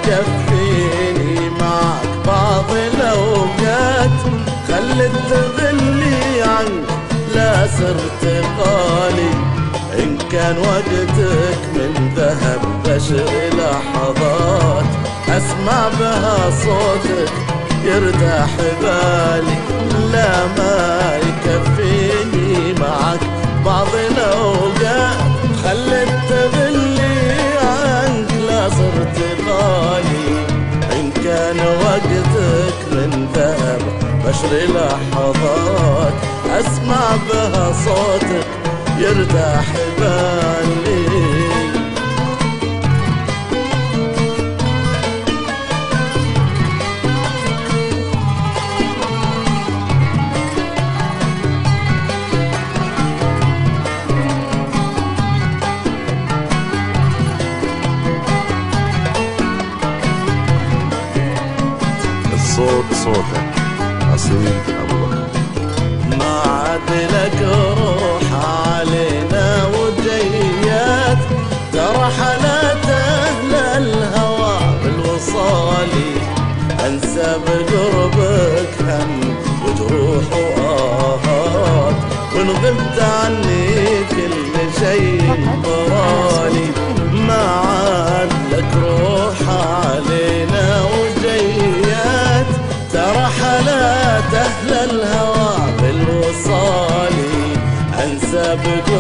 يكفيني معك بعض الأوقات، خلت تغلي عنك لا صرت غالي. إن كان وقتك من ذهب بشر لحظات، أسمع بها صوتك يرتاح بالي. لا ما يكفيني معك بعض الأوقات، خلت تغلي عنك لا صرت غالي. إن كان وقتك من ذهب بشر لحظات، أسمع بها صوتك يرتاح بالي. الصوت صوتك أصيل أبو بكر. ما عاد لك روح علينا وجيات، ترى حالات أهل الهوى بالوصالي. أنسى بقربك هم وجروح وآهات، وإن غبت عني كل شيء برالي. ما عاد لك روح علينا وجيات، ترى حالات أهل الهوى بالوصالي. أنسى بقربك